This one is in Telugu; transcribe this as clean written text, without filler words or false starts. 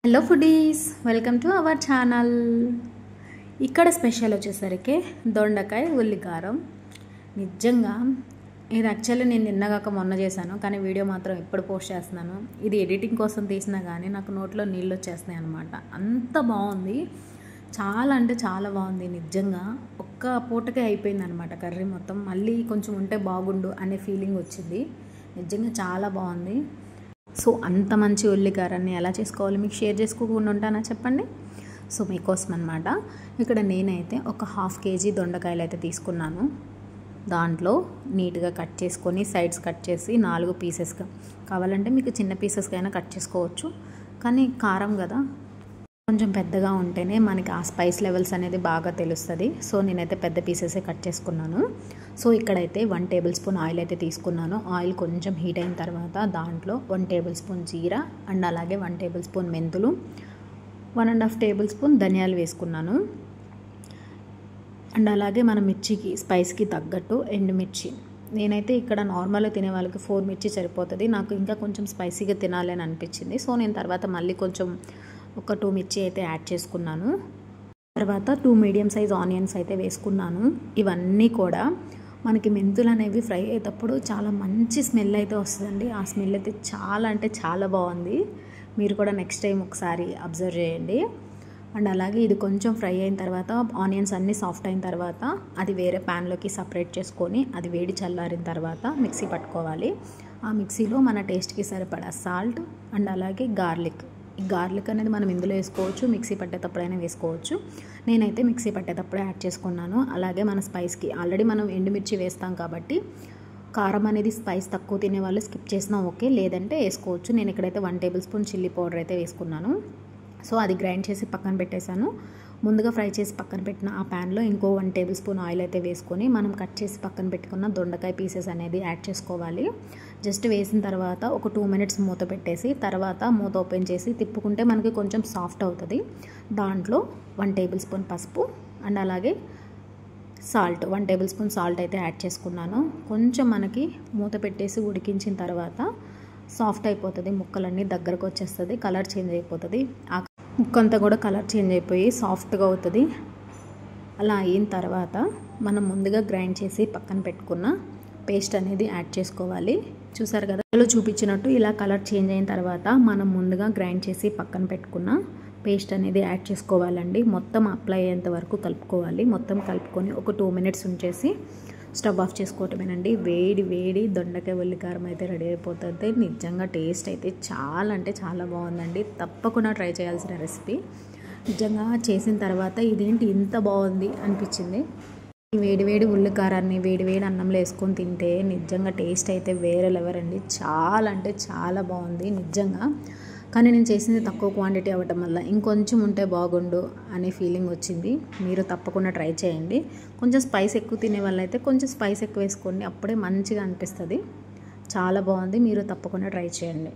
Hello foodies, welcome to our channel. ఇక్కడ స్పెషల్ వచ్చేసరికి దొండకాయ ఉల్లికారం. నిజంగా ఇది యాక్చువల్లీ నేను నిన్నగాక మొన్న చేశాను, కానీ వీడియో మాత్రం ఎప్పుడు పోస్ట్ చేస్తున్నాను. ఇది ఎడిటింగ్ కోసం తీసినా కానీ నాకు నోట్లో నీళ్ళు వచ్చేస్తున్నాయి అనమాట. అంత బాగుంది, చాలా అంటే చాలా బాగుంది. నిజంగా ఒక్క పూటకే అయిపోయింది అనమాట కర్రీ మొత్తం. మళ్ళీ కొంచెం ఉంటే బాగుండు అనే ఫీలింగ్ వచ్చింది. నిజంగా చాలా బాగుంది. సో అంత మంచి ఉల్లికారాన్ని ఎలా చేసుకోవాలి మీకు షేర్ చేసుకోకుండా ఉంటానా చెప్పండి. సో మీకోసం అనమాట. ఇక్కడ నేనైతే ఒక 1/2 kg దొండకాయలు అయితే తీసుకున్నాను. దాంట్లో నీట్గా కట్ చేసుకొని సైడ్స్ కట్ చేసి 4 పీసెస్గా, కావాలంటే మీకు చిన్న పీసెస్గా అయినా కట్ చేసుకోవచ్చు. కానీ కారం కదా, కొంచెం పెద్దగా ఉంటేనే మనకి ఆ స్పైస్ లెవెల్స్ అనేది బాగా తెలుస్తుంది. సో నేనైతే పెద్ద పీసెసే కట్ చేసుకున్నాను. సో ఇక్కడైతే 1 టేబుల్ స్పూన్ ఆయిల్ అయితే తీసుకున్నాను. ఆయిల్ కొంచెం హీట్ అయిన తర్వాత దాంట్లో 1 టేబుల్ స్పూన్ జీరా అండ్ అలాగే 1 టేబుల్ స్పూన్ మెంతులు, 1.5 టేబుల్ స్పూన్ ధనియాలు వేసుకున్నాను. అండ్ అలాగే మన మిర్చికి స్పైస్కి తగ్గట్టు ఎండుమిర్చి. నేనైతే ఇక్కడ నార్మల్గా తినే వాళ్ళకి 4 మిర్చి సరిపోతుంది. నాకు ఇంకా కొంచెం స్పైసీగా తినాలి అని అనిపించింది. సో నేను తర్వాత మళ్ళీ కొంచెం ఒక 2 మిర్చి అయితే యాడ్ చేసుకున్నాను. తర్వాత 2 మీడియం సైజ్ ఆనియన్స్ అయితే వేసుకున్నాను. ఇవన్నీ కూడా మనకి మెంతులు అనేవి ఫ్రై అయ్యేటప్పుడు చాలా మంచి స్మెల్ అయితే వస్తుందండి. ఆ స్మెల్ అయితే చాలా అంటే చాలా బాగుంది. మీరు కూడా నెక్స్ట్ టైం ఒకసారి అబ్జర్వ్ చేయండి. అండ్ అలాగే ఇది కొంచెం ఫ్రై అయిన తర్వాత ఆనియన్స్ అన్నీ సాఫ్ట్ అయిన తర్వాత అది వేరే ప్యాన్లోకి సపరేట్ చేసుకొని అది వేడి చల్లారిన తర్వాత మిక్సీ పట్టుకోవాలి. ఆ మిక్సీలో మన టేస్ట్కి సరిపడా సాల్ట్ అండ్ అలాగే గార్లిక్ అనేది మనం ఇందులో వేసుకోవచ్చు, మిక్సీ పట్టేటప్పుడైనా వేసుకోవచ్చు. నేనైతే మిక్సీ పట్టేటప్పుడే యాడ్ చేసుకున్నాను. అలాగే మన స్పైస్కి ఆల్రెడీ మనం ఎండుమిర్చి వేస్తాం కాబట్టి కారం అనేది స్పైస్ తక్కువ తినే వాళ్ళు స్కిప్ చేసినా ఓకే, లేదంటే వేసుకోవచ్చు. నేను ఇక్కడైతే 1 టేబుల్ స్పూన్ చిల్లీ పౌడర్ అయితే వేసుకున్నాను. సో అది గ్రైండ్ చేసి పక్కన పెట్టేశాను. ముందుగా ఫ్రై చేసి పక్కన పెట్టిన ఆ ప్యాన్లో ఇంకో 1 టేబుల్ స్పూన్ ఆయిల్ అయితే వేసుకొని మనం కట్ చేసి పక్కన పెట్టుకున్న దొండకాయ పీసెస్ అనేది యాడ్ చేసుకోవాలి. జస్ట్ వేసిన తర్వాత ఒక 2 మినిట్స్ మూత పెట్టేసి తర్వాత మూత ఓపెన్ చేసి తిప్పుకుంటే మనకి కొంచెం సాఫ్ట్ అవుతుంది. దాంట్లో 1 టేబుల్ స్పూన్ పసుపు అండ్ అలాగే సాల్ట్ 1 టేబుల్ స్పూన్ సాల్ట్ అయితే యాడ్ చేసుకున్నాను. కొంచెం మనకి మూత పెట్టేసి ఉడికించిన తర్వాత సాఫ్ట్ అయిపోతుంది, ముక్కలన్నీ దగ్గరకు వచ్చేస్తుంది, కలర్ చేంజ్ అయిపోతుంది. ఆ ముక్కంతా కూడా కలర్ చేంజ్ అయిపోయి సాఫ్ట్గా అవుతుంది. అలా అయిన తర్వాత మనం ముందుగా గ్రైండ్ చేసి పక్కన పెట్టుకున్న పేస్ట్ అనేది యాడ్ చేసుకోవాలి. చూసారు కదా, ఇలా చూపించినట్టు ఇలా కలర్ చేంజ్ అయిన తర్వాత మనం ముందుగా గ్రైండ్ చేసి పక్కన పెట్టుకున్న పేస్ట్ అనేది యాడ్ చేసుకోవాలండి. మొత్తం అప్లై అయ్యేంత వరకు కలుపుకోవాలి. మొత్తం కలుపుకొని ఒక 2 మినిట్స్ ఉంచేసి స్టవ్ ఆఫ్ చేసుకోవటమేనండి. వేడి వేడి దొండకాయ ఉల్లికారం అయితే రెడీ అయిపోతుంది. నిజంగా టేస్ట్ అయితే చాలా అంటే చాలా బాగుందండి. తప్పకుండా ట్రై చేయాల్సిన రెసిపీ. నిజంగా చేసిన తర్వాత ఇదేంటి ఇంత బాగుంది అనిపించింది. ఈ వేడి వేడి ఉల్లికారాన్ని వేడి వేడి అన్నంలో వేసుకొని తింటే నిజంగా టేస్ట్ అయితే వేరే లెవెల్ అండి. చాలా అంటే చాలా బాగుంది నిజంగా. కానీ నేను చేసింది తక్కువ క్వాంటిటీ అవ్వటం వల్ల ఇంకొంచెం ఉంటే బాగుండు అనే ఫీలింగ్ వచ్చింది. మీరు తప్పకుండా ట్రై చేయండి. కొంచెం స్పైస్ ఎక్కువ తినే వాళ్ళైతే కొంచెం స్పైస్ ఎక్కువ వేసుకోండి, అప్పుడే మంచిగా అనిపిస్తుంది. చాలా బాగుంది, మీరు తప్పకుండా ట్రై చేయండి.